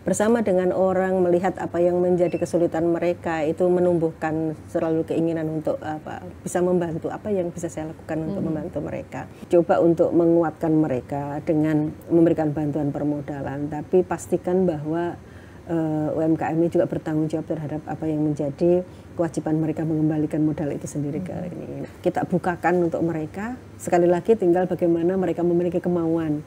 bersama dengan orang melihat apa yang menjadi kesulitan mereka, itu menumbuhkan selalu keinginan untuk bisa membantu, apa yang bisa saya lakukan untuk membantu mereka. Coba untuk menguatkan mereka dengan memberikan bantuan permodalan, tapi pastikan bahwa UMKM ini juga bertanggung jawab terhadap apa yang menjadi kewajiban mereka mengembalikan modal itu sendiri ke ini. Kita bukakan untuk mereka, sekali lagi tinggal bagaimana mereka memiliki kemauan.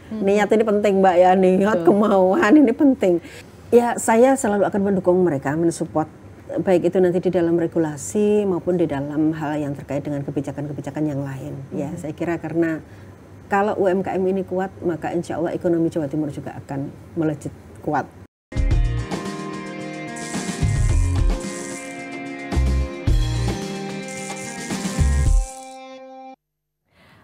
Niat ini penting Mbak ya, niat, kemauan ini penting. Ya saya selalu akan mendukung mereka, mensupport, baik itu nanti di dalam regulasi maupun di dalam hal yang terkait dengan kebijakan-kebijakan yang lain. Ya saya kira karena kalau UMKM ini kuat, maka insya Allah ekonomi Jawa Timur juga akan melejit kuat.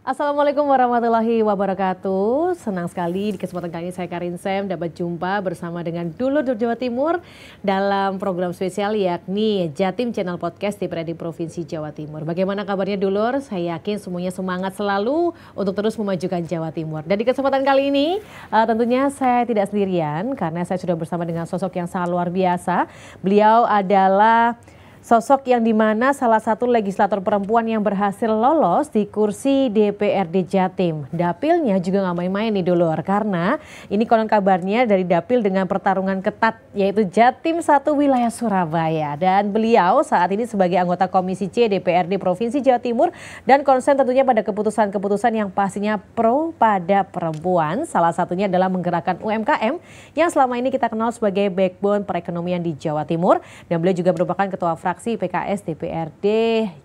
Assalamualaikum warahmatullahi wabarakatuh. Senang sekali di kesempatan kali ini saya Karin Sam dapat jumpa bersama dengan Dulur Jawa Timur dalam program spesial yakni Jatim Channel Podcast DPRD Provinsi Jawa Timur. Bagaimana kabarnya Dulur? Saya yakin semuanya semangat selalu untuk terus memajukan Jawa Timur. Dan di kesempatan kali ini tentunya saya tidak sendirian karena saya sudah bersama dengan sosok yang sangat luar biasa. Beliau adalah sosok yang dimana salah satu legislator perempuan yang berhasil lolos di kursi DPRD Jatim. Dapilnya juga nggak main-main nih Dulur, karena ini konon kabarnya dari dapil dengan pertarungan ketat yaitu Jatim 1 wilayah Surabaya. Dan beliau saat ini sebagai anggota Komisi C DPRD Provinsi Jawa Timur dan konsen tentunya pada keputusan-keputusan yang pastinya pro pada perempuan. Salah satunya adalah menggerakkan UMKM yang selama ini kita kenal sebagai backbone perekonomian di Jawa Timur. Dan beliau juga merupakan ketua fraksi PKS DPRD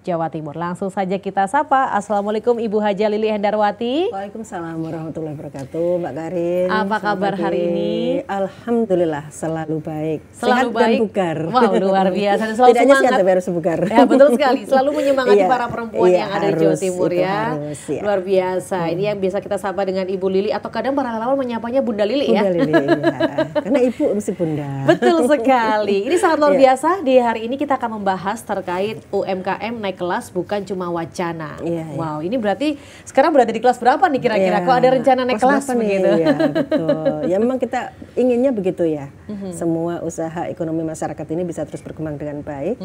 Jawa Timur. Langsung saja kita sapa. Assalamualaikum Ibu Haja Lili Hendarwati. Waalaikumsalam warahmatullahi wabarakatuh, Mbak Karin. Apa kabar hari ini? Alhamdulillah selalu baik. Selalu sehat baik. Dan bugar. Wow, luar biasa. Dan selalu Tidaknya semangat. sehat tapi harus bugar. Ya betul sekali. Selalu menyemangati para perempuan yang ada di Jawa Timur ya. Harus, ya. Luar biasa. Ini yang biasa kita sapa dengan Ibu Lili atau kadang para relawan menyapanya Bunda Lili ya. Bunda Lili, ya. Karena ibu mesti bunda. Betul sekali. Ini sangat luar biasa. Di hari ini kita akan membahas terkait UMKM naik kelas bukan cuma wacana. Wow, ini berarti sekarang berada di kelas berapa nih kira-kira? Kok ada rencana naik kelas begitu? Ya, betul. Ya memang kita inginnya begitu ya. Semua usaha ekonomi masyarakat ini bisa terus berkembang dengan baik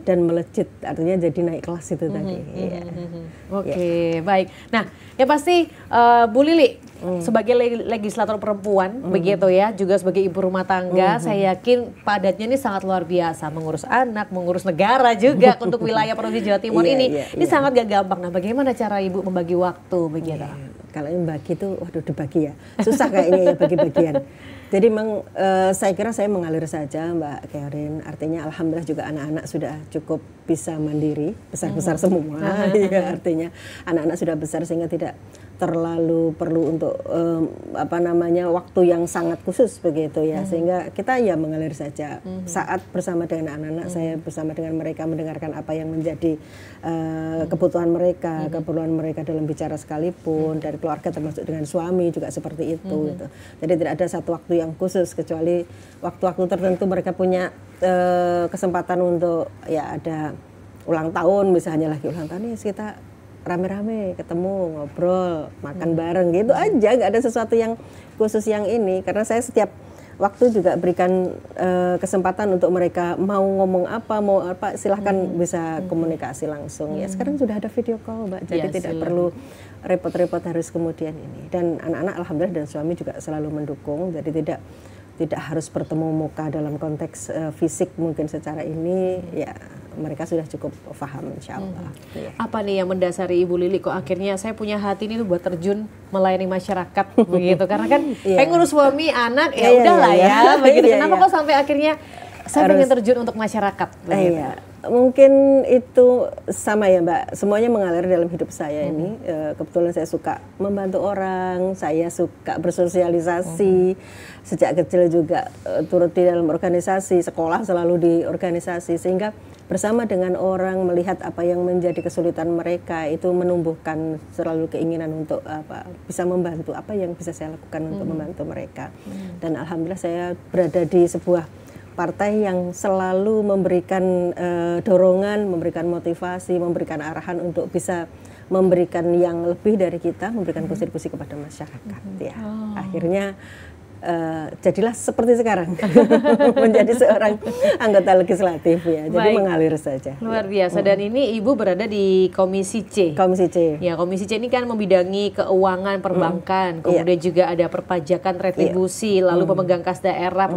dan melejit, artinya jadi naik kelas itu tadi. Oke, baik. Nah, ya pasti Bu Lili sebagai legislator perempuan begitu ya, juga sebagai ibu rumah tangga, saya yakin padatnya ini sangat luar biasa, mengurus anak, mengurus negara juga untuk wilayah Provinsi Jawa Timur ini sangat gak gampang. Nah, bagaimana cara Ibu membagi waktu begitu? Kalau yang bagi itu, waduh dibagi ya, susah kayaknya ya bagi-bagian. Jadi memang saya kira saya mengalir saja Mbak Karin, artinya alhamdulillah juga anak-anak sudah cukup bisa mandiri, besar-besar semua, ya, artinya anak-anak sudah besar sehingga tidak terlalu perlu untuk waktu yang sangat khusus begitu ya, sehingga kita ya mengalir saja. Saat bersama dengan anak-anak, saya bersama dengan mereka mendengarkan apa yang menjadi kebutuhan mereka, keperluan mereka dalam bicara sekalipun, dari keluarga termasuk dengan suami juga seperti itu gitu. Jadi tidak ada satu waktu yang khusus, kecuali waktu-waktu tertentu mereka punya kesempatan untuk ya ada ulang tahun, misalnya lagi ulang tahun nih kita rame-rame ketemu, ngobrol, makan bareng gitu aja, nggak ada sesuatu yang khusus yang ini. Karena saya setiap waktu juga berikan kesempatan untuk mereka mau ngomong apa, mau apa, silahkan bisa komunikasi langsung. Ya sekarang sudah ada video call Mbak, jadi tidak perlu repot-repot harus kemudian ini. Dan anak-anak alhamdulillah dan suami juga selalu mendukung, jadi tidak harus bertemu muka dalam konteks fisik mungkin secara ini, ya mereka sudah cukup paham insya Allah. Apa nih yang mendasari Ibu Lili kok akhirnya saya punya hati ini buat terjun melayani masyarakat begitu? Karena kan kayak ngurus suami, anak, ya udahlah ya begitu. Kenapa kok sampai akhirnya saya pengen terjun untuk masyarakat begitu? Mungkin itu sama ya Mbak, semuanya mengalir dalam hidup saya ini. Kebetulan saya suka membantu orang, saya suka bersosialisasi. Sejak kecil juga turut di dalam organisasi, sekolah selalu di organisasi, sehingga bersama dengan orang melihat apa yang menjadi kesulitan mereka, itu menumbuhkan selalu keinginan untuk bisa membantu, apa yang bisa saya lakukan untuk membantu mereka. Dan alhamdulillah saya berada di sebuah partai yang selalu memberikan dorongan, memberikan motivasi, memberikan arahan untuk bisa memberikan yang lebih dari kita, memberikan kontribusi kepada masyarakat. Ya, akhirnya jadilah seperti sekarang menjadi seorang anggota legislatif ya. Jadi mengalir saja. Luar biasa. Dan ini Ibu berada di Komisi C. Komisi C. Ya, Komisi C ini kan membidangi keuangan perbankan, kemudian juga ada perpajakan retribusi, lalu pemegang kas daerah,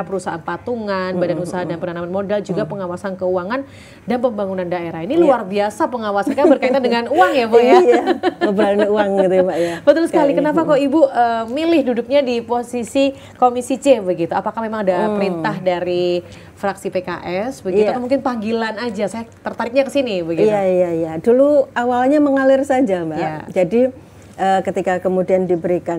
perusahaan patungan, badan usaha dan penanaman modal, juga pengawasan keuangan dan pembangunan daerah. Ini luar biasa pengawasannya berkaitan dengan uang ya, Bu ya. Iya, ngobrolin uang gitu ya, Mbak ya. Betul sekali. Kenapa kok Ibu milih duduknya di posisi Komisi C begitu? Apakah memang ada perintah dari fraksi PKS begitu atau mungkin panggilan aja? Saya tertariknya ke sini begitu. Iya. Dulu awalnya mengalir saja, Mbak. Jadi ketika kemudian diberikan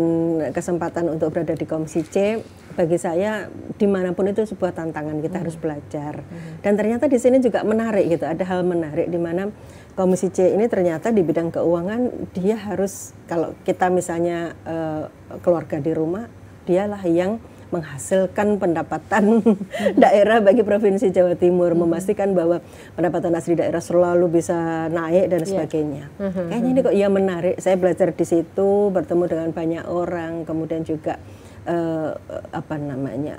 kesempatan untuk berada di Komisi C, bagi saya dimanapun itu sebuah tantangan, kita harus belajar. Dan ternyata di sini juga menarik gitu, ada hal menarik di mana Komisi C ini ternyata di bidang keuangan dia harus, kalau kita misalnya keluarga di rumah, dialah yang menghasilkan pendapatan daerah bagi Provinsi Jawa Timur, memastikan bahwa pendapatan asli daerah selalu bisa naik dan sebagainya. Kayaknya ini kok ya menarik, saya belajar di situ, bertemu dengan banyak orang, kemudian juga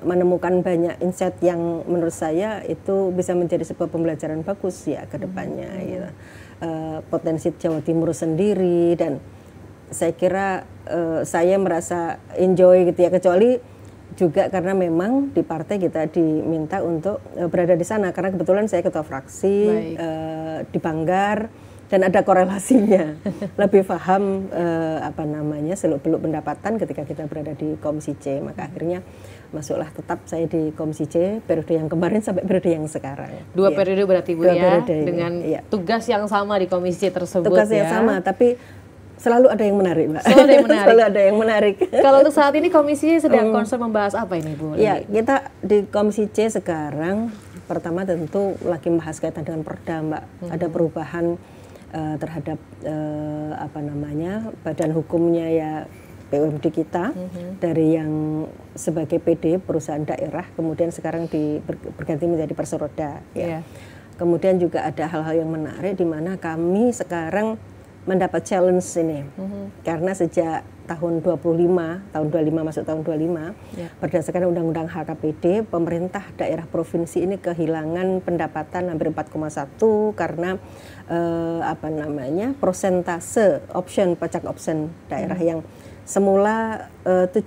menemukan banyak insight yang menurut saya itu bisa menjadi sebuah pembelajaran bagus ya ke depannya gitu. Potensi Jawa Timur sendiri, dan saya kira saya merasa enjoy gitu ya, kecuali juga karena memang di partai kita diminta untuk berada di sana karena kebetulan saya ketua fraksi di Banggar dan ada korelasinya, lebih paham seluk-beluk pendapatan ketika kita berada di Komisi C, maka akhirnya masuklah tetap saya di Komisi C periode yang kemarin sampai periode yang sekarang. Dua periode berarti Bu ya, dengan tugas yang sama di Komisi C tersebut. Tugas yang sama, tapi selalu ada yang menarik, Mbak. Selalu ada yang menarik. Kalau untuk saat ini Komisi sedang concern membahas apa ini, Bu? Ya, kita di Komisi C sekarang pertama tentu lagi membahas kaitan dengan Perda, Mbak. Ada perubahan terhadap badan hukumnya ya BUMD kita, dari yang sebagai PD perusahaan daerah kemudian sekarang berganti menjadi perseroda ya. Kemudian juga ada hal-hal yang menarik di mana kami sekarang mendapat challenge ini. Karena sejak tahun 25 masuk tahun 25 berdasarkan Undang-Undang HKPD, pemerintah daerah provinsi ini kehilangan pendapatan hampir 4,1 karena persentase pajak option daerah yang semula 70%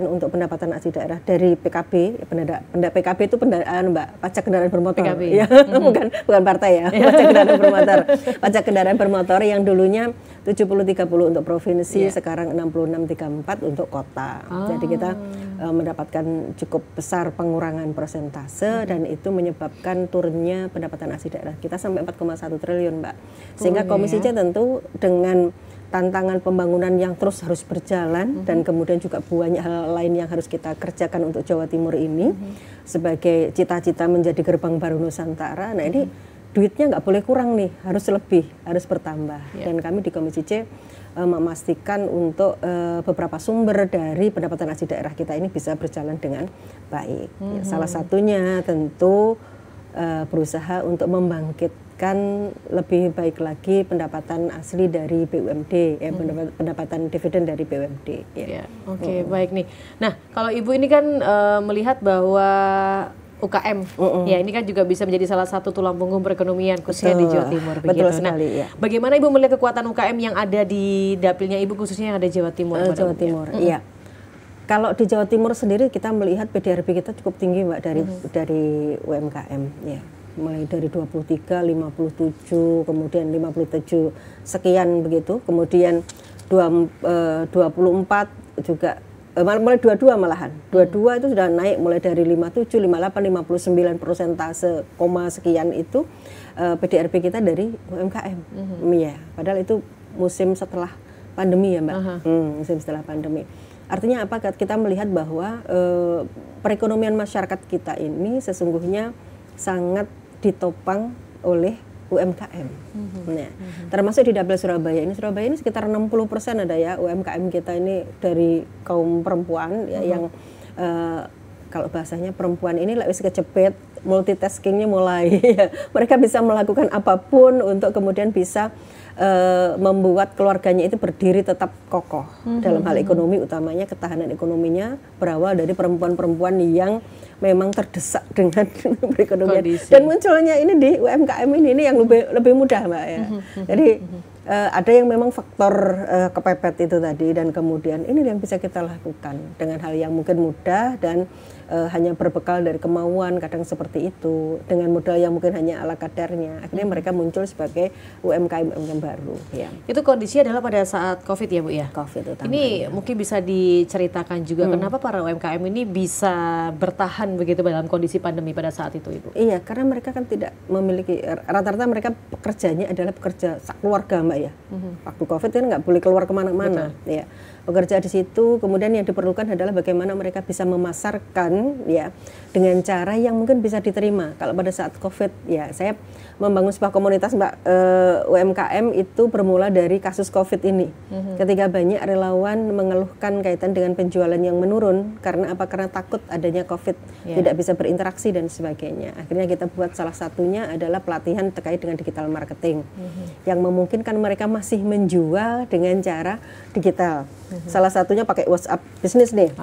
untuk pendapatan asli daerah dari PKB, PKB itu pajak kendaraan bermotor, ya, bukan partai ya, pajak kendaraan bermotor, pajak kendaraan bermotor yang dulunya 70-30 untuk provinsi, sekarang 66-34 untuk kota. Jadi kita mendapatkan cukup besar pengurangan persentase dan itu menyebabkan turunnya pendapatan asli daerah kita sampai 4,1 triliun, Mbak. Sehingga Komisi C tentu dengan tantangan pembangunan yang terus harus berjalan dan kemudian juga banyak hal lain yang harus kita kerjakan untuk Jawa Timur ini sebagai cita-cita menjadi gerbang baru Nusantara. Nah ini duitnya nggak boleh kurang nih, harus lebih, harus bertambah. Dan kami di Komisi C memastikan untuk beberapa sumber dari pendapatan asli daerah kita ini bisa berjalan dengan baik. Salah satunya tentu berusaha untuk membangkitkan lebih baik lagi pendapatan asli dari BUMD, pendapatan dividen dari BUMD. Oke, baik nih. Nah, kalau Ibu ini kan melihat bahwa UKM, ya ini kan juga bisa menjadi salah satu tulang punggung perekonomian khususnya di Jawa Timur. Betul sekali, nah, bagaimana Ibu melihat kekuatan UKM yang ada di dapilnya Ibu khususnya yang ada di Jawa Timur? Jawa Timur, iya. Kalau di Jawa Timur sendiri kita melihat PDRB kita cukup tinggi, Mbak, dari UMKM, ya. Mulai dari 23, 57, kemudian 57 sekian begitu, kemudian 24 juga mulai 22 malahan. 22 itu sudah naik mulai dari 57, 58, 59 persentase koma sekian itu PDRB kita dari UMKM. Ya, padahal itu musim setelah pandemi ya, Mbak. Musim setelah pandemi. Artinya apa? Kita melihat bahwa perekonomian masyarakat kita ini sesungguhnya sangat ditopang oleh UMKM. Nah, termasuk di Dapil Surabaya ini sekitar 60% ada ya UMKM kita ini dari kaum perempuan ya, yang kalau bahasanya perempuan ini wis kecepet, multitaskingnya mulai. Mereka bisa melakukan apapun untuk kemudian bisa membuat keluarganya itu berdiri tetap kokoh dalam hal ekonomi, utamanya ketahanan ekonominya berawal dari perempuan-perempuan yang memang terdesak dengan perekonomian. Dan munculnya ini di UMKM ini yang lebih mudah, Mbak ya. Jadi ada yang memang faktor kepepet itu tadi, dan kemudian ini yang bisa kita lakukan dengan hal yang mungkin mudah dan hanya berbekal dari kemauan, kadang seperti itu, dengan modal yang mungkin hanya ala kadarnya. Akhirnya mereka muncul sebagai UMKM baru. Ya. Itu kondisi adalah pada saat COVID ya Bu ya? COVID utamanya. Ini mungkin bisa diceritakan juga kenapa para UMKM ini bisa bertahan begitu dalam kondisi pandemi pada saat itu Ibu? Iya, karena mereka kan tidak memiliki, rata-rata mereka pekerjanya adalah pekerja keluarga Mbak ya. Waktu COVID kan nggak boleh keluar kemana-mana. Ya. Bekerja di situ, kemudian yang diperlukan adalah bagaimana mereka bisa memasarkan ya dengan cara yang mungkin bisa diterima. Kalau pada saat COVID ya, saya membangun sebuah komunitas Mbak, UMKM itu bermula dari kasus COVID ini. Ketika banyak relawan mengeluhkan kaitan dengan penjualan yang menurun karena apa? Karena takut adanya COVID, tidak bisa berinteraksi dan sebagainya. Akhirnya kita buat salah satunya adalah pelatihan terkait dengan digital marketing yang memungkinkan mereka masih menjual dengan cara digital. Salah satunya pakai WhatsApp bisnis nih.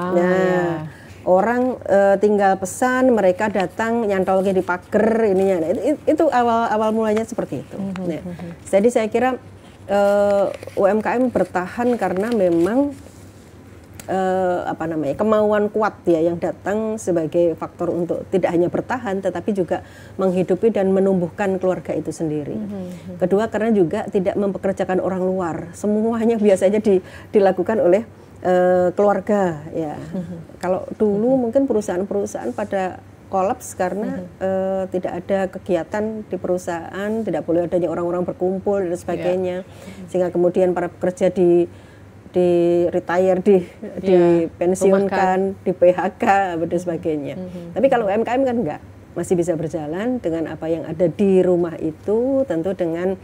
Orang tinggal pesan, mereka datang nyantolnya di pagar ininya. Nah, itu awal mulanya seperti itu. Nah, jadi saya kira UMKM bertahan karena memang kemauan kuat ya yang datang sebagai faktor untuk tidak hanya bertahan tetapi juga menghidupi dan menumbuhkan keluarga itu sendiri. Kedua, karena juga tidak mempekerjakan orang luar. Semuanya biasanya dilakukan oleh keluarga ya. Kalau dulu mungkin perusahaan-perusahaan pada kolaps karena tidak ada kegiatan di perusahaan, tidak boleh adanya orang-orang berkumpul dan sebagainya, sehingga kemudian para pekerja di retire, dipensiunkan, di PHK dan sebagainya. Tapi kalau UMKM kan enggak, masih bisa berjalan dengan apa yang ada di rumah itu, tentu dengan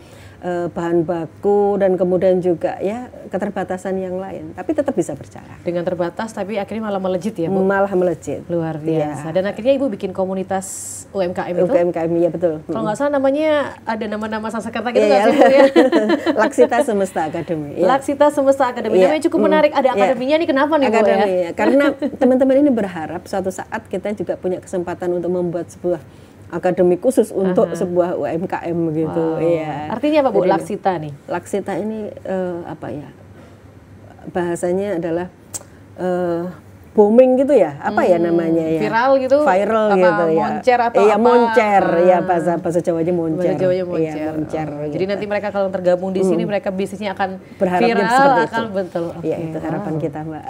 bahan baku dan kemudian juga ya keterbatasan yang lain, tapi tetap bisa berjalan. Dengan terbatas tapi akhirnya malah melejit ya Bu? Malah melejit. Luar biasa. Dan akhirnya Ibu bikin komunitas UMKM itu? UMKM, iya betul. Kalau nggak salah namanya ada nama-nama Sanskerta gitu nggak sih Bu ya? Laksita Semesta Academy. Laksita Semesta Academy, namanya cukup menarik. Ada akademinya nih, kenapa nih Bu ya? Karena teman-teman ini berharap suatu saat kita juga punya kesempatan untuk membuat sebuah akademi khusus untuk sebuah UMKM gitu. Iya. Artinya apa Bu, Laksita nih? Laksita ini bahasanya adalah booming gitu ya, apa ya namanya ya? Viral gitu? Viral apa, gitu ya. Moncer atau iya, apa? Moncer, ya bahasa Jawanya moncer. Bahasa Jawanya moncer. Iya, moncer. Gitu. Jadi nanti mereka kalau tergabung di sini, mereka bisnisnya akan berharapnya viral, akan betul. Iya, itu harapan kita Mbak.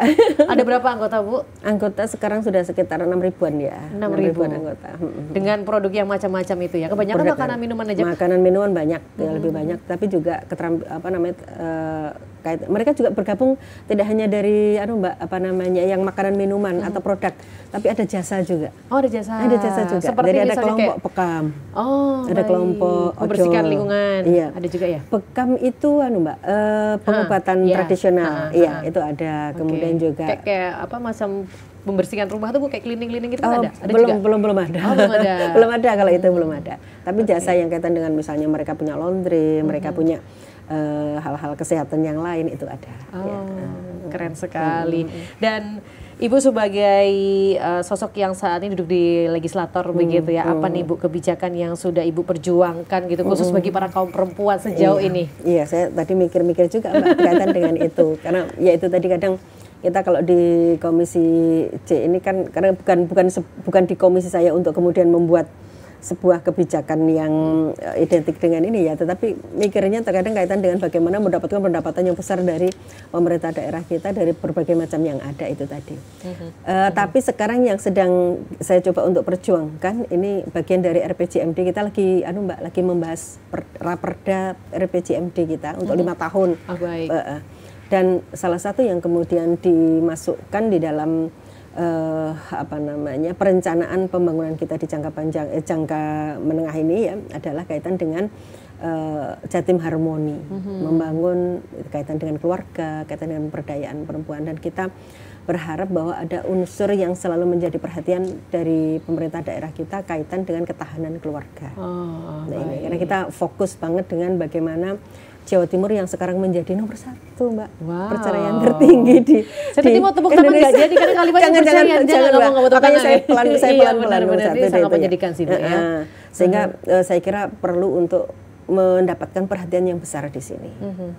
Ada berapa anggota Bu? Anggota sekarang sudah sekitar 6.000-an ya. 6.000 anggota. Dengan produk yang macam-macam itu ya. Kebanyakan makanan minuman aja. Makanan minuman banyak, ya, lebih banyak. Tapi juga mereka juga bergabung tidak hanya dari yang makanan minuman atau produk, tapi ada jasa juga. Oh, ada jasa. Ada jasa juga. Seperti jadi ada kelompok Bekam. Oh, ada kelompok membersihkan lingkungan. Iya. Ada juga ya. Bekam itu pengobatan tradisional. Iya, itu ada. Kemudian juga kayak apa macam membersihkan rumah tuh kayak cleaning gitu ada? Belum ada. Belum ada. Belum ada kalau itu belum ada. Tapi jasa yang kaitan dengan misalnya mereka punya laundry, mereka punya hal-hal kesehatan yang lain itu ada. Keren sekali. Dan Ibu sebagai sosok yang saat ini duduk di legislator begitu ya, apa nih Bu kebijakan yang sudah Ibu perjuangkan gitu khusus bagi para kaum perempuan sejauh ini? Iya, saya tadi mikir-mikir juga Mbak berkaitan dengan itu, karena ya itu tadi kadang kita kalau di Komisi C ini kan karena bukan di komisi saya untuk kemudian membuat sebuah kebijakan yang identik dengan ini ya, tetapi mikirnya terkadang kaitan dengan bagaimana mendapatkan pendapatan yang besar dari pemerintah daerah kita dari berbagai macam yang ada itu tadi. Tapi sekarang yang sedang saya coba untuk perjuangkan ini bagian dari RPJMD kita lagi membahas raperda RPJMD kita untuk 5 tahun. Baik. Dan salah satu yang kemudian dimasukkan di dalam perencanaan pembangunan kita di jangka menengah ini ya adalah kaitan dengan Jatim Harmoni, membangun kaitan dengan keluarga, kaitan dengan pemberdayaan perempuan, dan kita berharap bahwa ada unsur yang selalu menjadi perhatian dari pemerintah daerah kita kaitan dengan ketahanan keluarga. Karena kita fokus banget dengan bagaimana Jawa Timur yang sekarang menjadi nomor 1, Mbak. Perceraian tertinggi di Saya mau tepuk tangan nggak jadi karena kalimat jangan ngomong tepuk tangan. Saya pelan-pelan sangat menjadikan sih, Mbak, ya. Sehingga saya kira perlu untuk mendapatkan perhatian yang besar di sini.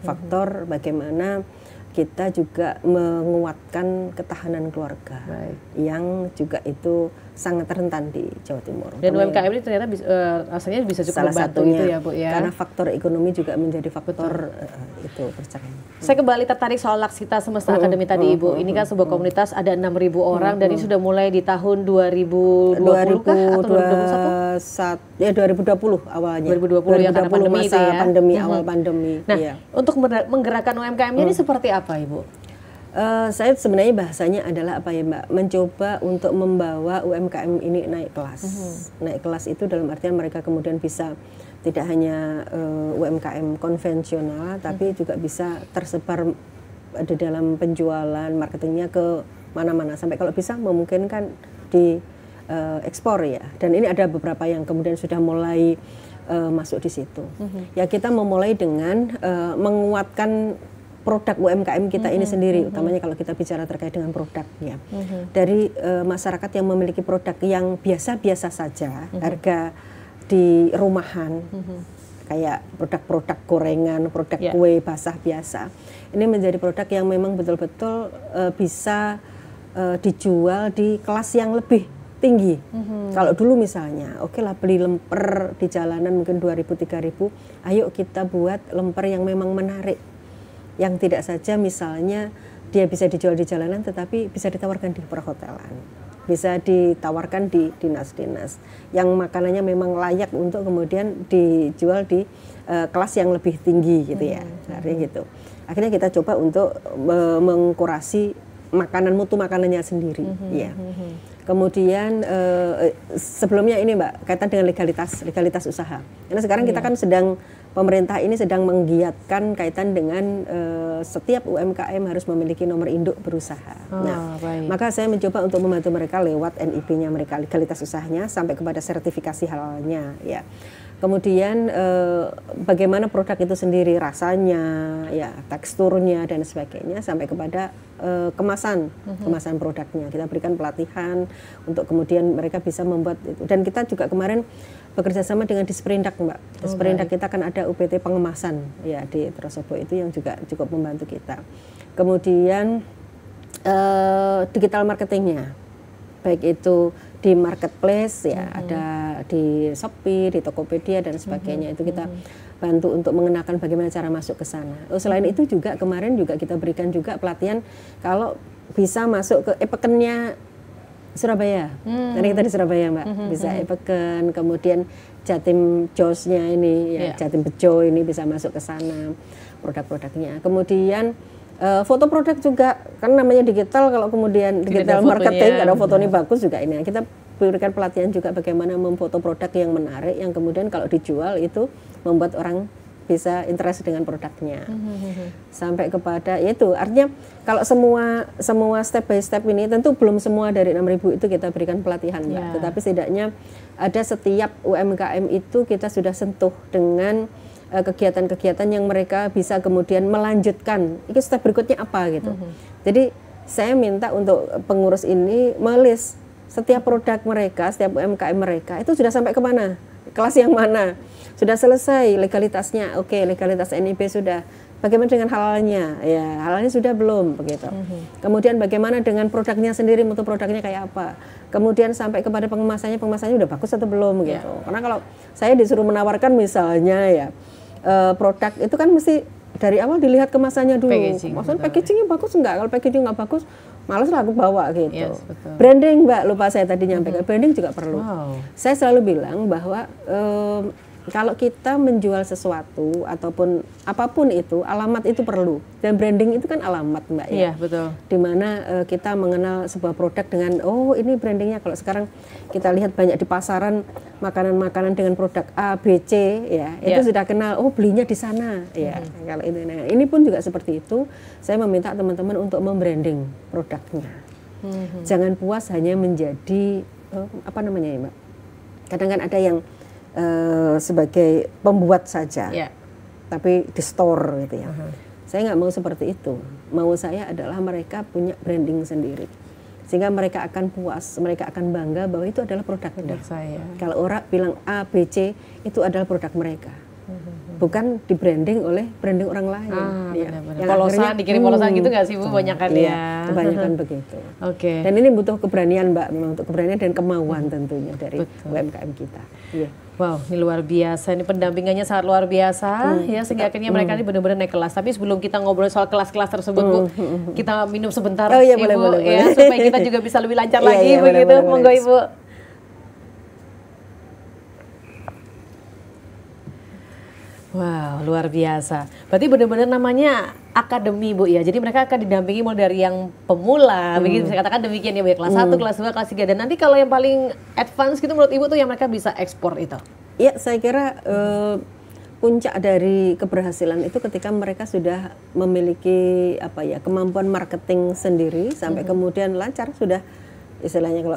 Faktor bagaimana kita juga menguatkan ketahanan keluarga yang juga itu sangat rentan di Jawa Timur. Dan UMKM ini ternyata rasanya bisa cukup salah membantu satunya, itu ya, Bu, ya. Karena faktor ekonomi juga menjadi faktor itu perceraian. Saya kembali tertarik soal Laksita Semesta Academy tadi, Ibu. Ini kan sebuah komunitas ada 6.000 orang dan ini sudah mulai di tahun 2020 kah atau 2021? Ya 2020 awalnya. 2020 yang karena pandemi masa itu ya. Pandemi, awal pandemi. Nah, untuk menggerakkan UMKM-nya ini seperti apa, Ibu? Saya sebenarnya bahasanya adalah apa ya, Mbak, mencoba untuk membawa UMKM ini naik kelas. Naik kelas itu dalam artian mereka kemudian bisa tidak hanya UMKM konvensional, tapi juga bisa tersebar di dalam penjualan, marketingnya ke mana-mana, sampai kalau bisa memungkinkan di ekspor ya. Dan ini ada beberapa yang kemudian sudah mulai masuk di situ. Ya kita memulai dengan menguatkan produk UMKM kita ini sendiri, utamanya kalau kita bicara terkait dengan produknya. Dari masyarakat yang memiliki produk yang biasa-biasa saja, harga di rumahan, kayak produk-produk gorengan, produk kue basah biasa. Ini menjadi produk yang memang betul-betul bisa dijual di kelas yang lebih tinggi. Kalau dulu misalnya, oke lah beli lemper di jalanan mungkin 2.000-3.000, ayo kita buat lemper yang memang menarik. Yang tidak saja misalnya dia bisa dijual di jalanan tetapi bisa ditawarkan di perhotelan, bisa ditawarkan di dinas-dinas yang makanannya memang layak untuk kemudian dijual di kelas yang lebih tinggi gitu ya. Artinya gitu. Akhirnya kita coba untuk mengkurasi makanan, mutu makanannya sendiri ya. Kemudian sebelumnya ini Mbak, kaitan dengan legalitas usaha. Karena sekarang kita kan pemerintah ini sedang menggiatkan kaitan dengan setiap UMKM harus memiliki nomor induk berusaha. Maka saya mencoba untuk membantu mereka lewat NIB-nya mereka, legalitas usahanya sampai kepada sertifikasi halalnya ya. Kemudian bagaimana produk itu sendiri, rasanya, ya teksturnya dan sebagainya, sampai kepada kemasan produknya. Kita berikan pelatihan untuk kemudian mereka bisa membuat itu. Dan kita juga kemarin bekerja sama dengan Disperindak, Mbak. Disperindak kita kan ada UPT pengemasan ya di Trosobo itu yang juga cukup membantu kita. Kemudian digital marketingnya, baik itu di marketplace ya, ada di Shopee, di Tokopedia dan sebagainya, itu kita bantu untuk mengenalkan bagaimana cara masuk ke sana. Selain itu juga kemarin juga kita berikan juga pelatihan kalau bisa masuk ke e-pekennya Surabaya. Karena kita di Surabaya, Mbak, bisa e-peken, kemudian Jatim Josnya ini ya, Jatim Bejo ini bisa masuk ke sana produk-produknya. Kemudian foto produk juga, kan namanya digital, kalau kemudian digital marketing, ada fotonya bagus juga ini. Kita berikan pelatihan juga bagaimana memfoto produk yang menarik, yang kemudian kalau dijual itu membuat orang bisa interest dengan produknya. Sampai kepada itu, artinya kalau semua step by step ini, tentu belum semua dari 6.000 itu kita berikan pelatihan, Mbak. Tetapi setidaknya ada setiap UMKM itu kita sudah sentuh dengan kegiatan-kegiatan yang mereka bisa kemudian melanjutkan. Ini step berikutnya apa gitu. Jadi saya minta untuk pengurus ini melis setiap produk mereka, setiap UMKM mereka itu sudah sampai kemana, kelas yang mana, sudah selesai legalitasnya, oke, legalitas NIB sudah. Bagaimana dengan halalnya? Ya, halalnya sudah belum begitu. Kemudian bagaimana dengan produknya sendiri, mutu produknya kayak apa? Kemudian sampai kepada pengemasannya udah bagus atau belum gitu. Karena kalau saya disuruh menawarkan misalnya ya produk itu kan mesti dari awal dilihat kemasannya dulu. Maksudnya packagingnya bagus enggak? Kalau packaging nggak bagus, malas lah aku bawa gitu. Branding, Mbak, lupa saya tadi nyampaikan. Branding juga perlu. Saya selalu bilang bahwa kalau kita menjual sesuatu ataupun apapun itu, alamat itu perlu. Dan branding itu kan alamat, Mbak ya. Iya, betul. Dimana kita mengenal sebuah produk dengan, oh ini brandingnya. Kalau sekarang kita lihat banyak di pasaran makanan-makanan dengan produk A, B, C, ya itu sudah kenal. Oh belinya di sana, ya. Kalau itu, nah ini pun juga seperti itu. Saya meminta teman-teman untuk membranding produknya. Jangan puas hanya menjadi apa namanya ya, Mbak. Kadang kan ada yang sebagai pembuat saja, tapi di store gitu ya. Saya nggak mau seperti itu. Mau saya adalah mereka punya branding sendiri, sehingga mereka akan puas, mereka akan bangga bahwa itu adalah produk saya. Kalau orang bilang A, B, C, itu adalah produk mereka. Bukan di branding oleh branding orang lain. Yang polosan, dikirim polosan gitu nggak sih Bu? Banyakan ya. Kebanyakan begitu. Oke. Dan ini butuh keberanian Mbak, memang untuk keberanian dan kemauan tentunya dari UMKM kita. Wow, ini luar biasa. Ini pendampingannya sangat luar biasa ya, sehingga akhirnya mereka ini benar-benar naik kelas. Tapi sebelum kita ngobrol soal kelas-kelas tersebut Bu, kita minum sebentar Ibu boleh. Ya, supaya kita juga bisa lebih lancar lagi begitu. Monggo Ibu. Wow, luar biasa. Berarti benar-benar namanya akademi Bu ya. Jadi mereka akan didampingi mulai dari yang pemula, begitu saya katakan demikian ya Bu ya. Kelas 1, kelas 2, kelas 3. Dan nanti kalau yang paling advance gitu menurut Ibu tuh yang mereka bisa ekspor itu? Iya, saya kira puncak dari keberhasilan itu ketika mereka sudah memiliki kemampuan marketing sendiri sampai kemudian lancar sudah. Istilahnya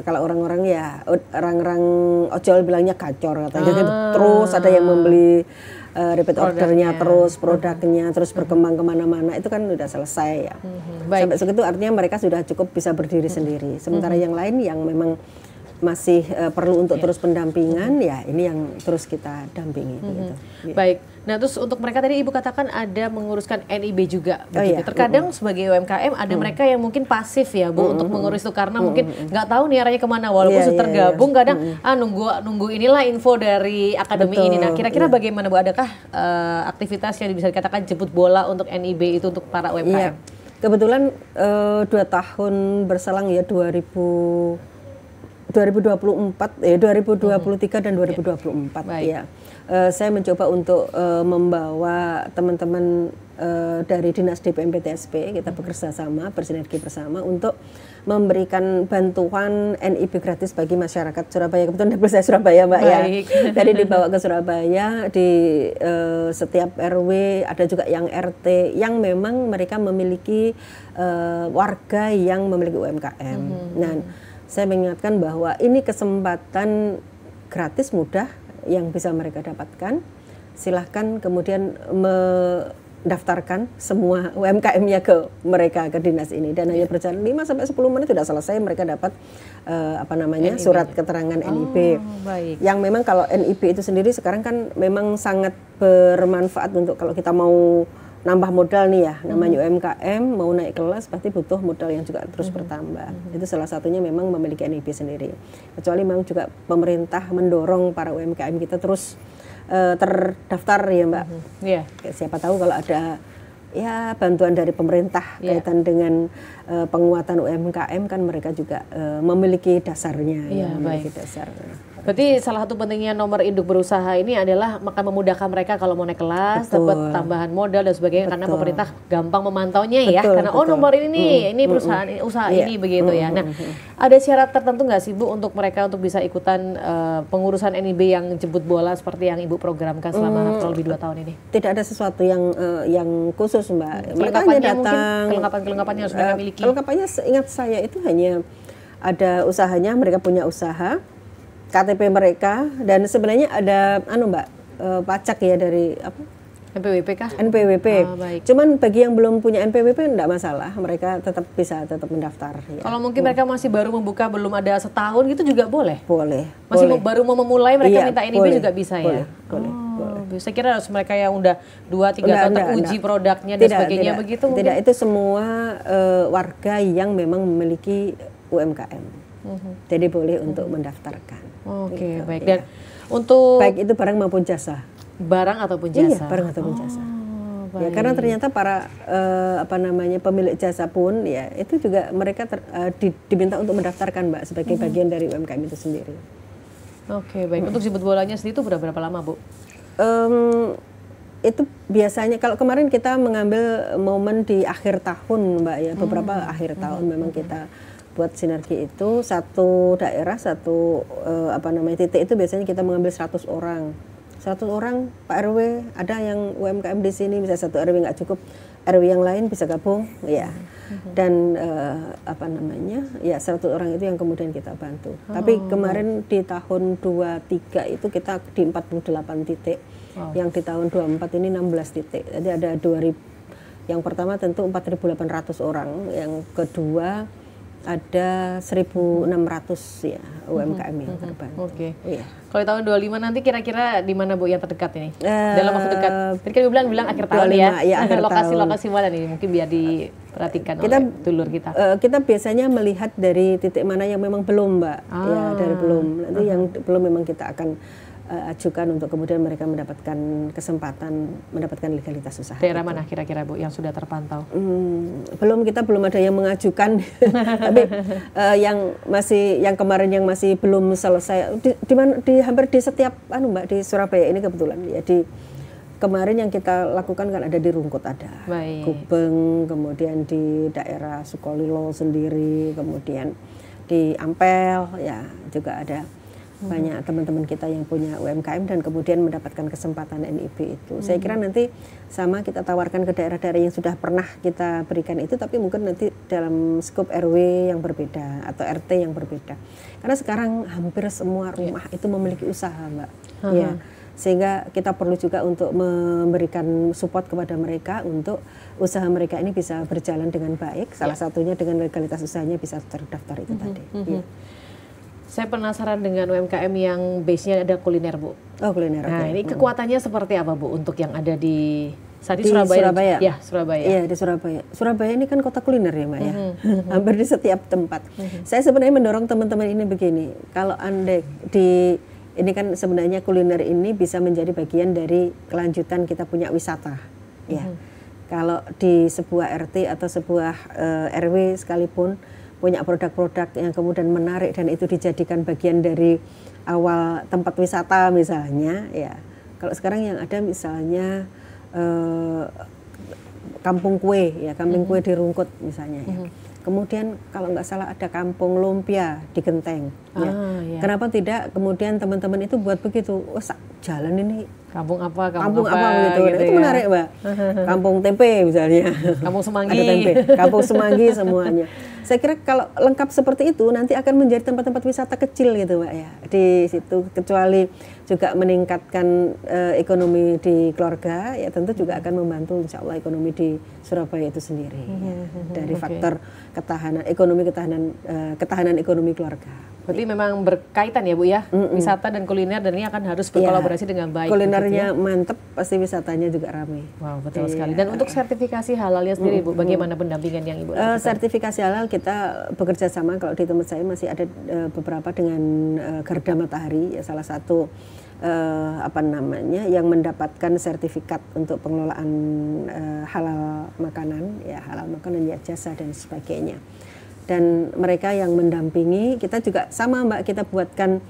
kalau orang-orang ya orang-orang ojol bilangnya gacor katanya, terus ada yang membeli repeat ordernya, terus produknya terus berkembang kemana-mana, itu kan udah selesai ya. Sampai segitu artinya mereka sudah cukup bisa berdiri sendiri. Sementara yang lain yang memang masih perlu untuk terus pendampingan, ya ini yang terus kita dampingi. Gitu. Baik. Nah terus untuk mereka tadi Ibu katakan ada menguruskan NIB juga. Terkadang sebagai UMKM ada mereka yang mungkin pasif ya Bu untuk mengurus itu karena mungkin nggak tahu nih arahnya kemana. Walaupun sudah tergabung kadang nunggu inilah info dari akademi ini. Nah kira-kira bagaimana Bu? Adakah aktivitas yang bisa dikatakan jemput bola untuk NIB itu untuk para UMKM? Kebetulan 2 tahun berselang ya 2023 dan 2024 ya. Saya mencoba untuk membawa teman-teman dari Dinas DPM PTSP, kita bekerja sama, bersinergi bersama untuk memberikan bantuan NIB gratis bagi masyarakat Surabaya. Kebetulan dapil saya Surabaya Mbak ya. Tadi dibawa ke Surabaya, di setiap RW ada juga yang RT yang memang mereka memiliki warga yang memiliki UMKM. Nah, saya mengingatkan bahwa ini kesempatan gratis mudah yang bisa mereka dapatkan. Silahkan kemudian mendaftarkan semua UMKM-nya ke mereka, ke dinas ini, dan hanya berjalan 5-10 menit sudah selesai, mereka dapat NIB. Surat keterangan NIB. Yang memang kalau NIB itu sendiri sekarang kan memang sangat bermanfaat untuk kalau kita mau nambah modal nih ya, namanya UMKM mau naik kelas pasti butuh modal yang juga terus bertambah. Itu salah satunya memang memiliki NIB sendiri. Kecuali memang juga pemerintah mendorong para UMKM kita terus terdaftar ya Mbak. Siapa tahu kalau ada ya bantuan dari pemerintah kaitan dengan penguatan UMKM kan mereka juga memiliki dasarnya, memiliki dasar. Berarti salah satu pentingnya nomor induk berusaha ini adalah akan memudahkan mereka kalau mau naik kelas, dapat tambahan modal dan sebagainya, karena pemerintah gampang memantaunya ya. Karena nomor ini nih, ini perusahaan usaha ini begitu ya. Nah, ada syarat tertentu nggak sih Bu untuk mereka untuk bisa ikutan pengurusan NIB yang jemput bola seperti yang Ibu programkan selama kurang lebih 2 tahun ini? Tidak ada sesuatu yang khusus Mbak. Mereka hanya datang. Kelengkapan-kelengkapannya harus mereka miliki. Kelengkapannya seingat saya itu hanya ada usahanya, mereka punya usaha, KTP mereka, dan sebenarnya ada Mbak pajak ya dari apa? NPWP kah? NPWP. Cuman bagi yang belum punya NPWP enggak masalah, mereka tetap mendaftar. Ya. Kalau mungkin mereka masih baru membuka, belum ada setahun gitu juga boleh? Boleh. Masih baru mau memulai mereka minta NIB juga bisa boleh, ya? Boleh. Saya kira harus mereka yang udah 2-3 tahun teruji produknya dan sebagainya begitu mungkin? Tidak, itu semua warga yang memang memiliki UMKM. Jadi boleh untuk mendaftarkan. Oke, baik. Dan untuk baik itu barang maupun jasa. Barang ataupun jasa. Iya, barang ataupun jasa. Ya, karena ternyata para pemilik jasa pun ya itu juga mereka diminta untuk mendaftarkan Mbak sebagai bagian dari UMKM itu sendiri. Oke, baik. Untuk jemput bolanya sendiri itu berapa lama, Bu? Itu biasanya kalau kemarin kita mengambil momen di akhir tahun, Mbak ya, beberapa akhir tahun memang kita buat sinergi itu satu daerah satu titik itu biasanya kita mengambil 100 orang. 100 orang Pak RW, ada yang UMKM di sini bisa satu RW nggak cukup, RW yang lain bisa gabung, ya. Dan 100 orang itu yang kemudian kita bantu. Tapi kemarin di tahun 23 itu kita di 48 titik. Yang di tahun 24 ini 16 titik. Jadi ada 2000. Yang pertama tentu 4.800 orang, yang kedua ada 1.600 ya UMKM yang terbantu. Oke. Iya. Kalau tahun 25 nanti kira-kira di mana, Bu, yang terdekat ini? Dalam waktu dekat. Tadi kan bilang akhir tahun 25, ya akhir lokasi mana nih? Mungkin biar diperhatikan oleh dulur kita. Kita biasanya melihat dari titik mana yang memang belum, Mbak. Ya, dari belum. Nanti yang belum memang kita akan ajukan untuk kemudian mereka mendapatkan kesempatan mendapatkan legalitas usaha. Daerah mana kira-kira, Bu, yang sudah terpantau? Kita belum ada yang mengajukan, tapi yang kemarin yang masih belum selesai di hampir di setiap Mbak, di Surabaya ini kebetulan ya, di kemarin yang kita lakukan kan ada di Rungkut, ada Gubeng, kemudian di daerah Sukolilo sendiri, kemudian di Ampel ya juga ada. Banyak teman-teman kita yang punya UMKM dan kemudian mendapatkan kesempatan NIB itu. Saya kira nanti sama kita tawarkan ke daerah-daerah yang sudah pernah kita berikan itu, tapi mungkin nanti dalam skop RW yang berbeda atau RT yang berbeda. Karena sekarang hampir semua rumah itu memiliki usaha, Mbak. Ya. Sehingga kita perlu juga untuk memberikan support kepada mereka untuk usaha mereka ini bisa berjalan dengan baik. Salah satunya dengan legalitas usahanya bisa terdaftar itu tadi. Ya. Saya penasaran dengan UMKM yang base-nya ada kuliner, Bu. Oh, kuliner. Nah, ini kekuatannya seperti apa, Bu, untuk yang ada di Surabaya? Ya, Surabaya. Iya, di Surabaya. Surabaya ini kan kota kuliner ya, Mbak ya. Hampir di setiap tempat. Saya sebenarnya mendorong teman-teman ini begini. Kalau ini kan sebenarnya kuliner ini bisa menjadi bagian dari kelanjutan kita punya wisata. Ya. Kalau di sebuah RT atau sebuah RW sekalipun punya produk-produk yang kemudian menarik dan itu dijadikan bagian dari awal tempat wisata misalnya, ya. Kalau sekarang yang ada misalnya kampung kue, ya, kampung kue di Rungkut misalnya, ya. Kemudian kalau nggak salah ada kampung lumpia di Genteng. Ya. Ya. Kenapa tidak kemudian teman-teman itu buat begitu? Oh, jalan ini kampung apa gitu. Itu ya. Menarik, Mbak. Kampung tempe misalnya. Kampung Semanggi. Ada tempe. Kampung Semanggi semuanya. Saya kira kalau lengkap seperti itu nanti akan menjadi tempat-tempat wisata kecil gitu, Mbak ya. Di situ, kecuali juga meningkatkan ekonomi di keluarga, ya tentu juga akan membantu insya Allah ekonomi di Surabaya itu sendiri. Dari faktor ketahanan ekonomi keluarga. Berarti memang berkaitan ya, Bu ya, wisata dan kuliner, dan ini akan harus berkolaborasi dengan baik. Kulinernya mantep, pasti wisatanya juga ramai. Wow, betul sekali. Dan untuk sertifikasi halalnya sendiri, Bu, bagaimana pendampingan yang Ibu lakukan? Sertifikasi halal kita bekerja sama, kalau di tempat saya masih ada beberapa dengan Garda Matahari, ya, salah satu yang mendapatkan sertifikat untuk pengelolaan halal makanan, ya jasa dan sebagainya. Dan mereka yang mendampingi, kita juga sama, Mbak, kita buatkan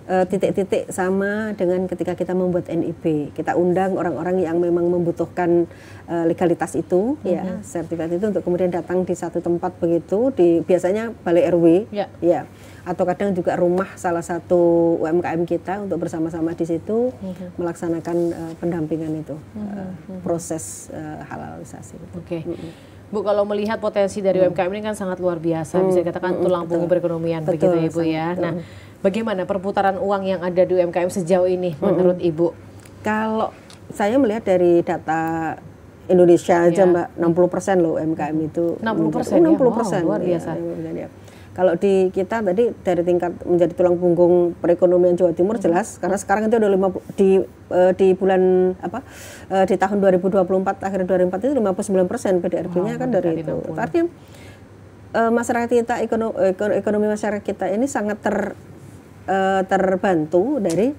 titik-titik sama dengan ketika kita membuat NIB. Kita undang orang-orang yang memang membutuhkan legalitas itu, ya, sertifikat itu untuk kemudian datang di satu tempat begitu, di biasanya balai RW, ya, atau kadang juga rumah salah satu UMKM kita untuk bersama-sama di situ melaksanakan pendampingan itu, proses halalisasi. Oke. Bu, kalau melihat potensi dari UMKM ini kan sangat luar biasa, bisa dikatakan tulang punggung perekonomian, begitu ya, Ibu ya. Nah, bagaimana perputaran uang yang ada di UMKM sejauh ini menurut Ibu? Kalau saya melihat dari data Indonesia aja, Mbak, 60% loh UMKM itu. 60%? 60%, luar biasa. Ya. Kalau di kita tadi dari tingkat menjadi tulang punggung perekonomian Jawa Timur jelas, karena sekarang itu udah di bulan di tahun 2024 akhir 2024 itu 59% PDRB-nya kan dari itu. Artinya masyarakat kita ekonomi masyarakat kita ini sangat terbantu dari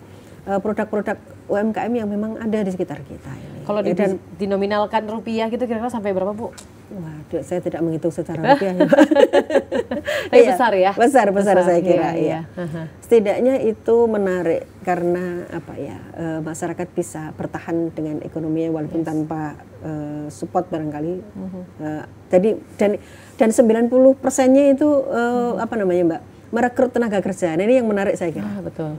produk-produk UMKM yang memang ada di sekitar kita ini. Kalau dinominalkan rupiah gitu kira-kira sampai berapa, Bu? Waduh, saya tidak menghitung secara rupiah. Tapi besar ya? Besar saya kira. Iya. Setidaknya itu menarik karena apa ya, masyarakat bisa bertahan dengan ekonominya walaupun tanpa support barangkali. Jadi dan 90%-nya itu apa namanya Mbak, merekrut tenaga kerja. Nah, ini yang menarik saya kira. Betul.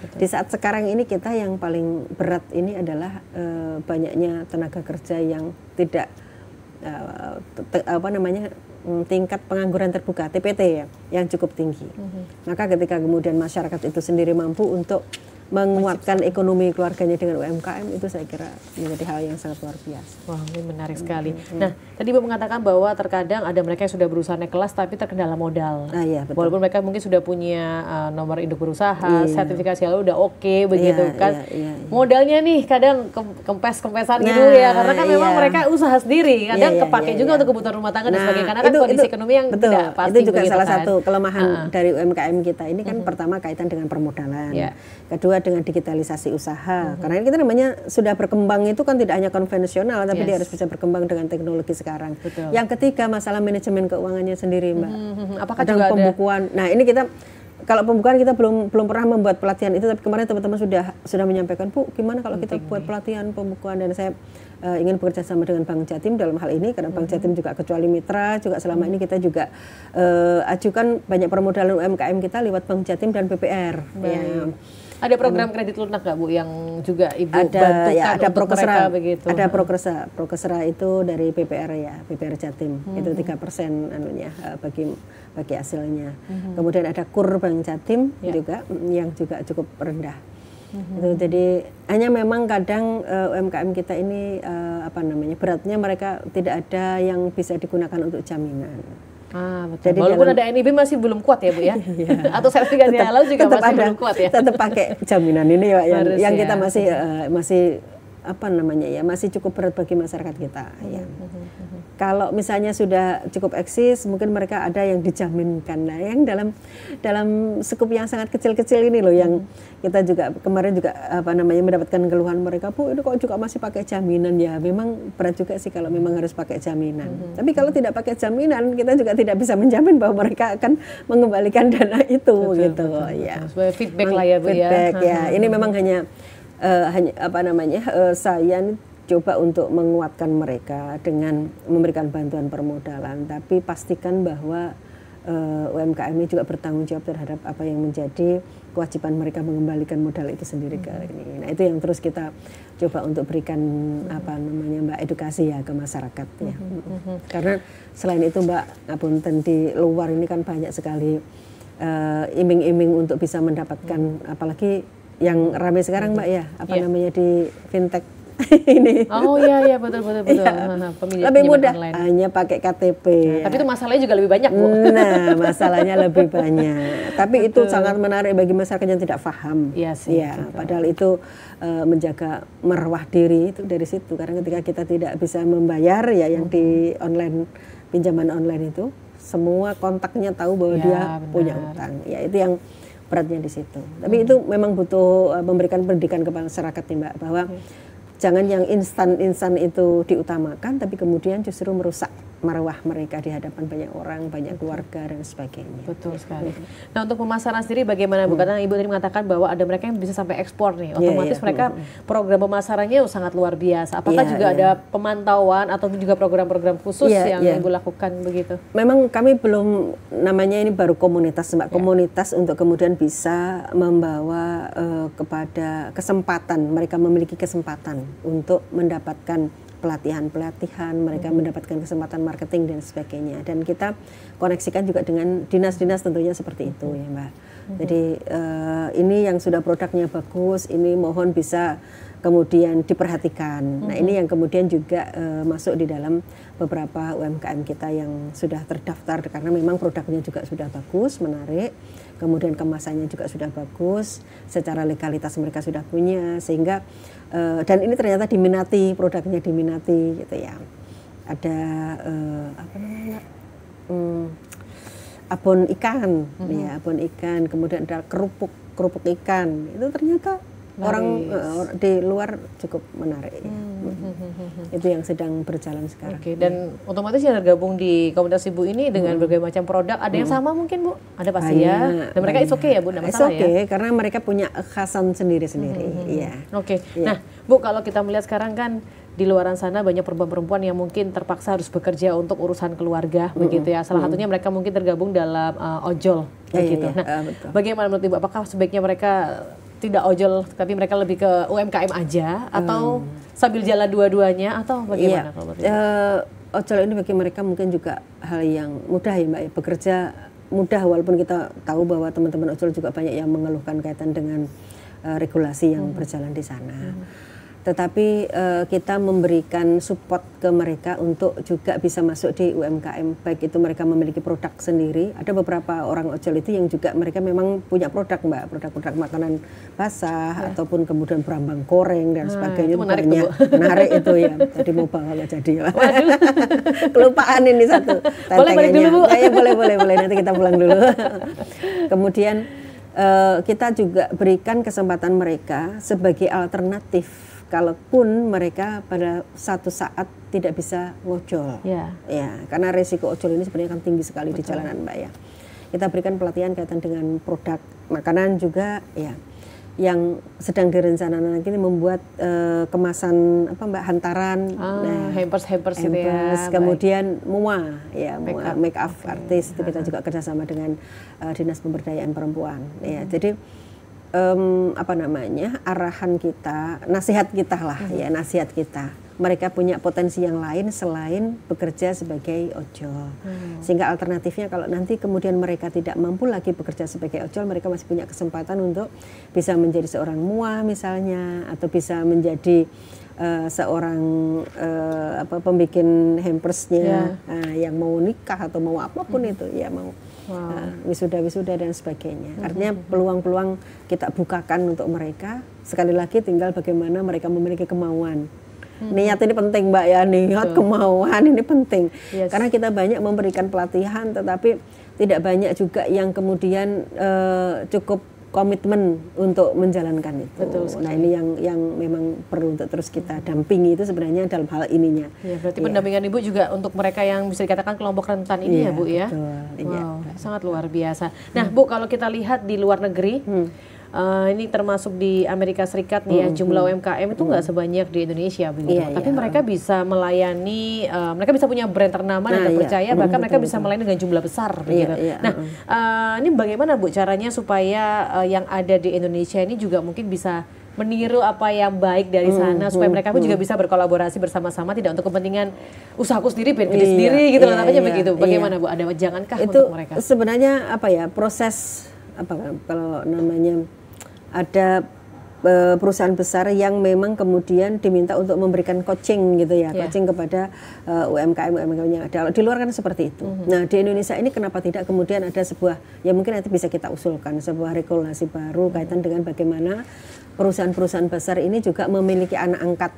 Di saat sekarang ini kita yang paling berat ini adalah banyaknya tenaga kerja yang tidak tingkat pengangguran terbuka TPT ya yang cukup tinggi. Maka ketika kemudian masyarakat itu sendiri mampu untuk menguatkan ekonomi keluarganya dengan UMKM, itu saya kira menjadi hal yang sangat luar biasa. Wah, ini menarik sekali. Nah, tadi Ibu mengatakan bahwa terkadang ada mereka yang sudah berusaha naik kelas tapi terkendala modal. Iya, betul. Walaupun mereka mungkin sudah punya nomor induk berusaha, sertifikasi halal udah oke begitu kan. Modalnya nih kadang kempes-kempesan gitu ya, karena kan memang mereka usaha sendiri. Kadang kepake juga untuk kebutuhan rumah tangga dan sebagainya, karena kan kondisi ekonomi yang tidak pasti. Itu juga salah satu kelemahan dari UMKM kita. Ini kan pertama kaitan dengan permodalan. Kedua dengan digitalisasi usaha. Karena kita namanya sudah berkembang itu kan tidak hanya konvensional, tapi dia harus bisa berkembang dengan teknologi sekarang. Betul. Yang ketiga masalah manajemen keuangannya sendiri, Mbak. Apakah juga pembukuan? Nah, ini kita kalau pembukaan kita belum pernah membuat pelatihan itu, tapi kemarin teman-teman sudah menyampaikan, Bu, gimana kalau kita buat pelatihan pembukuan, dan saya ingin bekerja sama dengan Bank Jatim dalam hal ini, karena Bank Jatim juga kecuali mitra, juga selama ini kita juga ajukan banyak permodalan UMKM kita lewat Bank Jatim dan BPR. Ya. Ada program kredit lunak nggak Bu yang juga Ibu bantukan untuk mereka begitu? Ada Prokesra itu dari BPR ya, BPR Jatim. Itu 3% anunya bagi hasilnya. Kemudian ada KUR Bank Jatim juga yang juga cukup rendah. Itu, jadi hanya memang kadang UMKM kita ini beratnya mereka tidak ada yang bisa digunakan untuk jaminan. Betul. Jadi walaupun ada NIB masih belum kuat ya Bu ya? Atau sertifikasi halal juga masih belum kuat ya? Tetap pakai jaminan ini ya, yang kita masih masih cukup berat bagi masyarakat kita. Ya. Kalau misalnya sudah cukup eksis, mungkin mereka ada yang dijaminkan. Nah, yang dalam skup yang sangat kecil-kecil ini loh, yang kita juga kemarin juga mendapatkan keluhan mereka, Bu, ini kok juga masih pakai jaminan ya. Memang berat juga sih kalau memang harus pakai jaminan. Tapi kalau tidak pakai jaminan, kita juga tidak bisa menjamin bahwa mereka akan mengembalikan dana itu, gitu. Ya. Sebagai feedback lah ya Bu ya. Feedback ya. Ini memang hanya saya coba untuk menguatkan mereka dengan memberikan bantuan permodalan, tapi pastikan bahwa UMKM ini juga bertanggung jawab terhadap apa yang menjadi kewajiban mereka mengembalikan modal itu sendiri ke ini. Nah, itu yang terus kita coba untuk berikan Mbak, edukasi ya ke masyarakat ya. Karena selain itu Mbak, ngapunten, di luar ini kan banyak sekali iming-iming untuk bisa mendapatkan, apalagi yang ramai sekarang Mbak ya, di fintech ini. Oh iya betul. Ya, lebih mudah online. Hanya pakai KTP. Tapi itu masalahnya juga lebih banyak Bu. Nah, masalahnya lebih banyak. Tapi itu sangat menarik bagi masyarakat yang tidak paham. Iya sih. Ya, padahal itu menjaga marwah diri itu dari situ. Karena ketika kita tidak bisa membayar ya yang di online, pinjaman online itu, semua kontaknya tahu bahwa dia punya utang. Ya, itu yang beratnya di situ. Tapi itu memang butuh memberikan pendidikan kepada masyarakat nih Mbak, bahwa jangan yang instan itu diutamakan, tapi kemudian justru merusak marwah mereka di hadapan banyak orang, banyak keluarga dan sebagainya. Betul sekali. Nah, untuk pemasaran sendiri bagaimana Bu? Karena Ibu tadi mengatakan bahwa ada mereka yang bisa sampai ekspor nih. Otomatis mereka program pemasarannya sangat luar biasa. Apakah juga ada pemantauan atau juga program-program khusus yang Ibu lakukan begitu? Memang kami belum, namanya ini baru komunitas Mbak. Komunitas untuk kemudian bisa membawa kepada kesempatan, mereka memiliki kesempatan untuk mendapatkan pelatihan, mereka mendapatkan kesempatan marketing dan sebagainya. Dan kita koneksikan juga dengan dinas-dinas tentunya seperti itu ya Mbak. Jadi ini yang sudah produknya bagus, ini mohon bisa kemudian diperhatikan. Nah, ini yang kemudian juga masuk di dalam beberapa UMKM kita yang sudah terdaftar, karena memang produknya juga sudah bagus, menarik, kemudian kemasannya juga sudah bagus, secara legalitas mereka sudah punya, sehingga dan ini ternyata diminati, produknya diminati gitu ya. Ada abon ikan, ya, abon ikan, kemudian ada kerupuk ikan, itu ternyata orang di luar cukup menarik. Itu yang sedang berjalan sekarang. Oke, dan otomatis yang tergabung di komunitas Ibu ini dengan berbagai macam produk, ada yang sama mungkin Bu? Ada pasti ya. Dan mereka it's okay ya Bu, enggak masalah ya? Karena mereka punya kekhasan sendiri-sendiri. Iya. Oke. Nah, Bu, kalau kita melihat sekarang kan di luaran sana banyak perempuan-perempuan yang mungkin terpaksa harus bekerja untuk urusan keluarga begitu ya. Salah satunya mereka mungkin tergabung dalam ojol begitu. Nah, bagaimana menurut Ibu, apakah sebaiknya mereka tidak ojol tapi mereka lebih ke UMKM aja atau sambil jalan dua-duanya atau bagaimana kalau menurut Ibu? Ojol ini bagi mereka mungkin juga hal yang mudah ya Mbak, bekerja mudah walaupun kita tahu bahwa teman-teman ojol juga banyak yang mengeluhkan kaitan dengan regulasi yang berjalan di sana. Tetapi kita memberikan support ke mereka untuk juga bisa masuk di UMKM, baik itu mereka memiliki produk sendiri. Ada beberapa orang ojol itu yang juga mereka memang punya produk Mbak, produk-produk makanan basah ataupun kemudian berambang goreng dan sebagainya. Itu menarik banyak. Menarik itu ya, tadi mau bawa nggak jadi. Kelupaan ini satu. Boleh balik dulu Bu? Ya, boleh, nanti kita pulang dulu. Kemudian kita juga berikan kesempatan mereka sebagai alternatif kalaupun mereka pada satu saat tidak bisa ngojol, ya, karena resiko ojol ini sebenarnya kan tinggi sekali di jalanan Mbak ya. Kita berikan pelatihan kaitan dengan produk makanan juga, ya, yang sedang direncanakan nanti membuat kemasan apa Mbak, hantaran, hampers gitu ya. Kemudian MUA, ya, make up artis itu kita juga kerjasama dengan Dinas Pemberdayaan Perempuan, ya. Jadi arahan kita, nasihat kita lah ya, nasihat kita. Mereka punya potensi yang lain selain bekerja sebagai ojol. Sehingga alternatifnya kalau nanti kemudian mereka tidak mampu lagi bekerja sebagai ojol, mereka masih punya kesempatan untuk bisa menjadi seorang MUA misalnya, atau bisa menjadi seorang pembikin hampersnya, yang mau nikah atau mau apapun itu, ya mau wisuda dan sebagainya. Artinya peluang-peluang kita bukakan untuk mereka. Sekali lagi tinggal bagaimana mereka memiliki kemauan. Niat ini penting Mbak ya, niat, kemauan ini penting. Karena kita banyak memberikan pelatihan tetapi tidak banyak juga yang kemudian cukup komitmen untuk menjalankan itu. Nah ini yang memang perlu untuk terus kita dampingi itu sebenarnya dalam hal ininya. Ya, berarti pendampingan Ibu juga untuk mereka yang bisa dikatakan kelompok rentan ini ya Bu ya. Betul. Sangat luar biasa. Nah Bu, kalau kita lihat di luar negeri, ini termasuk di Amerika Serikat nih ya, jumlah UMKM itu nggak sebanyak di Indonesia begitu. Tapi mereka bisa melayani, mereka bisa punya brand ternama dan terpercaya, bahkan mereka bisa melayani dengan jumlah besar begitu. Nah, ini bagaimana Bu caranya supaya yang ada di Indonesia ini juga mungkin bisa meniru apa yang baik dari sana, supaya mereka pun juga bisa berkolaborasi bersama-sama, tidak untuk kepentingan usahaku sendiri, brand sendiri gitu loh, namanya begitu. Bagaimana Bu, ada jangankah itu untuk mereka? Sebenarnya apa ya, proses apa kalau namanya, ada perusahaan besar yang memang kemudian diminta untuk memberikan coaching gitu ya, coaching kepada UMKM yang ada. Di luar kan seperti itu. Nah di Indonesia ini kenapa tidak kemudian ada sebuah, ya mungkin nanti bisa kita usulkan sebuah regulasi baru kaitan dengan bagaimana perusahaan-perusahaan besar ini juga memiliki anak angkat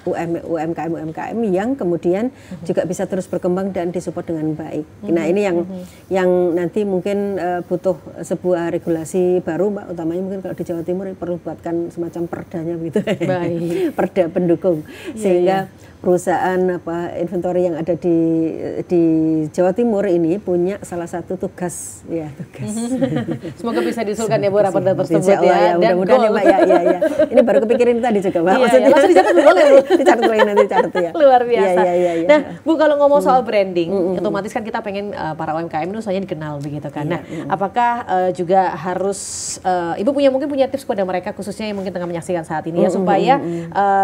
UMKM yang kemudian juga bisa terus berkembang dan disupport dengan baik. Nah ini yang nanti mungkin butuh sebuah regulasi baru Mbak, utamanya mungkin kalau di Jawa Timur perlu buatkan semacam perdanya begitu, perda pendukung, sehingga perusahaan inventory yang ada di Jawa Timur ini punya salah satu tugas. Semoga bisa diusulkan ya Bu rapat tersebut ya. Mudah-mudahan ya Mbak ya. Ini baru kepikirin tadi juga Mbak. Maksudnya langsung dicatat boleh Bu. Dicatat lagi nanti dicatat ya. Luar biasa. Nah Bu, kalau ngomong soal branding, otomatis kan kita pengen para UMKM itu usahanya dikenal begitu kan. Nah, apakah juga harus Ibu mungkin punya tips kepada mereka khususnya yang mungkin tengah menyaksikan saat ini ya, supaya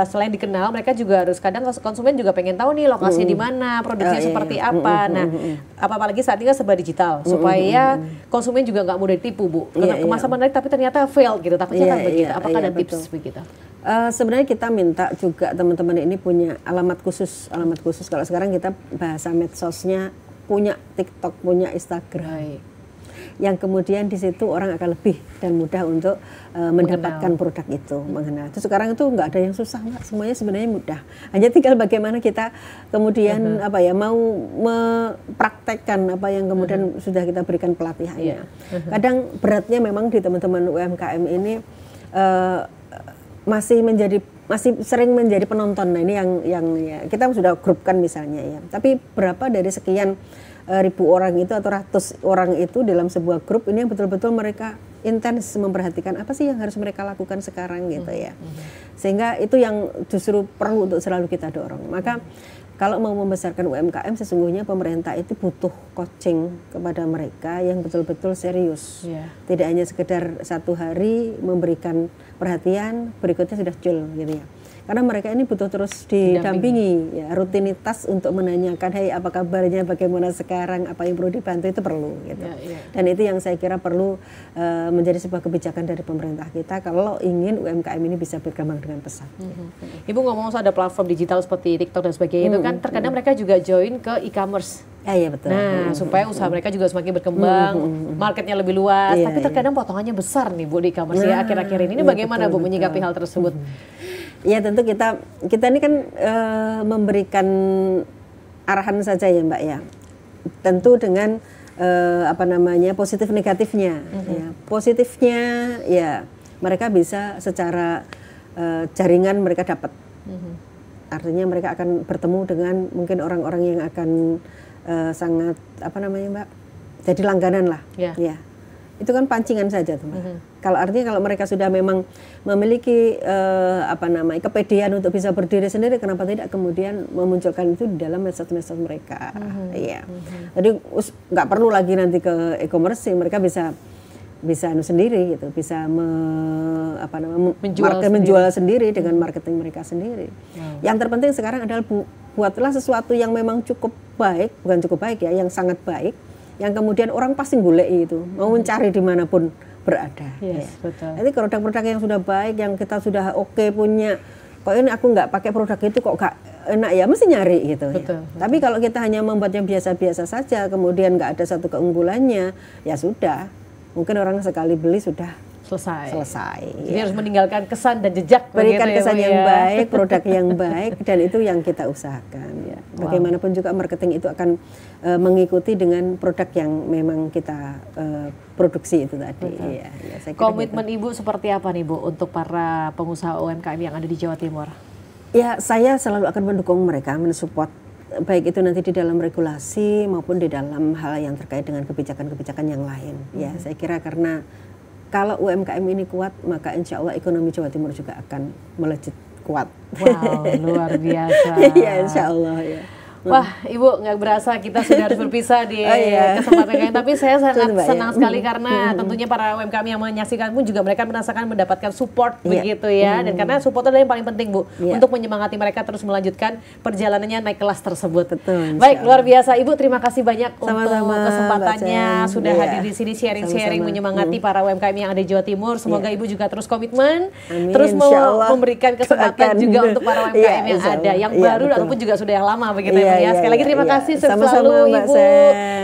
selain dikenal mereka juga harus, kadang konsumen juga pengen tahu nih lokasinya di mana, produksinya seperti apa. Nah, apalagi saat ini kan serba digital, supaya konsumen juga nggak mudah ditipu Bu. Kemasan menarik tapi ternyata fail gitu, takutnya kan begitu. Apakah ada tips begitu? Sebenarnya kita minta juga teman-teman ini punya alamat khusus. Kalau sekarang kita bahasa medsosnya punya TikTok, punya Instagram. Yang kemudian di situ orang akan lebih dan mudah untuk mendapatkan produk itu, mengenal. Terus sekarang itu nggak ada yang susah Mbak, semuanya sebenarnya mudah. Hanya tinggal bagaimana kita kemudian mau mempraktekkan apa yang kemudian sudah kita berikan pelatihannya. Kadang beratnya memang di teman-teman UMKM ini masih sering menjadi penonton. Nah ini yang ya, kita sudah grupkan misalnya ya. Tapi berapa dari sekian ribu orang itu atau ratus orang itu dalam sebuah grup ini yang betul-betul mereka intens memperhatikan apa sih yang harus mereka lakukan sekarang gitu ya. Sehingga itu yang justru perlu untuk selalu kita dorong. Maka kalau mau membesarkan UMKM sesungguhnya pemerintah itu butuh coaching kepada mereka yang betul-betul serius. Tidak hanya sekedar satu hari memberikan perhatian berikutnya sudah jul gitu ya. Karena mereka ini butuh terus didampingi ya, rutinitas untuk menanyakan hey apa kabarnya, bagaimana sekarang, apa yang perlu dibantu itu perlu gitu. Dan itu yang saya kira perlu menjadi sebuah kebijakan dari pemerintah kita kalau ingin UMKM ini bisa berkembang dengan pesat. Ibu ngomong soal ada platform digital seperti TikTok dan sebagainya itu kan terkadang mereka juga join ke e-commerce. Iya betul. Nah, supaya usaha mereka juga semakin berkembang, marketnya lebih luas, tapi terkadang potongannya besar nih Bu di e-commerce ya akhir-akhir ini. Ini bagaimana Bu menyikapi hal tersebut? Ya tentu kita ini kan memberikan arahan saja ya Mbak ya. Tentu dengan positif negatifnya. Ya. Positifnya ya mereka bisa secara jaringan mereka dapat. Artinya mereka akan bertemu dengan mungkin orang-orang yang akan sangat Mbak, jadi langganan lah. Ya. Itu kan pancingan saja tuh Mbak. Kalau mereka sudah memang memiliki kepedean untuk bisa berdiri sendiri, kenapa tidak kemudian memunculkan itu di dalam medsos-medsos mereka. Iya. Jadi nggak perlu lagi nanti ke e-commerce, mereka bisa sendiri gitu, bisa menjual sendiri dengan marketing mereka sendiri. Yang terpenting sekarang adalah buatlah sesuatu yang memang cukup baik, bukan cukup baik ya, yang sangat baik, yang kemudian orang pasti golek itu, mau mencari dimanapun berada. Betul. Jadi produk-produk yang sudah baik, yang kita sudah punya, kok ini aku nggak pakai produk itu kok nggak enak ya, mesti nyari gitu. Betul. Tapi kalau kita hanya membuatnya biasa-biasa saja, kemudian nggak ada satu keunggulannya, ya sudah, mungkin orang sekali beli sudah selesai. Jadi harus meninggalkan kesan dan jejak. Berikan kesan yang baik, produk yang baik, dan itu yang kita usahakan. Ya. Bagaimanapun juga marketing itu akan mengikuti dengan produk yang memang kita produksi itu tadi. Ya, saya kira komitmen gitu. Ibu seperti apa nih Bu untuk para pengusaha UMKM yang ada di Jawa Timur? Ya saya selalu akan mendukung mereka, mensupport baik itu nanti di dalam regulasi maupun di dalam hal yang terkait dengan kebijakan-kebijakan yang lain. Ya saya kira karena kalau UMKM ini kuat, maka insya Allah ekonomi Jawa Timur juga akan melejit kuat. Wow, luar biasa. Iya, insya Allah ya. Wah, Ibu nggak berasa kita sudah harus berpisah di kesempatan kali ini. Tapi saya sangat senang sekali karena tentunya para UMKM yang menyaksikan pun juga mereka merasakan mendapatkan support begitu ya. Dan karena support adalah yang paling penting Bu untuk menyemangati mereka terus melanjutkan perjalanannya naik kelas tersebut. Baik, luar biasa Ibu, terima kasih banyak untuk kesempatannya sudah hadir di sini sharing-sharing menyemangati para UMKM yang ada di Jawa Timur. Semoga Ibu juga terus komitmen, terus memberikan kesempatan juga untuk para UMKM yang ada, yang baru ataupun juga sudah yang lama begitu ya. Sekali lagi terima kasih selalu Ibu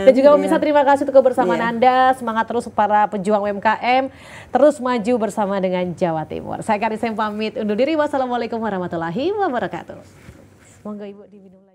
dan juga pemirsa terima kasih untuk kebersamaan Anda. Semangat terus para pejuang UMKM, terus maju bersama dengan Jawa Timur. Saya Karin Sem pamit undur diri. Wassalamualaikum warahmatullahi wabarakatuh. Semoga Ibu diminum.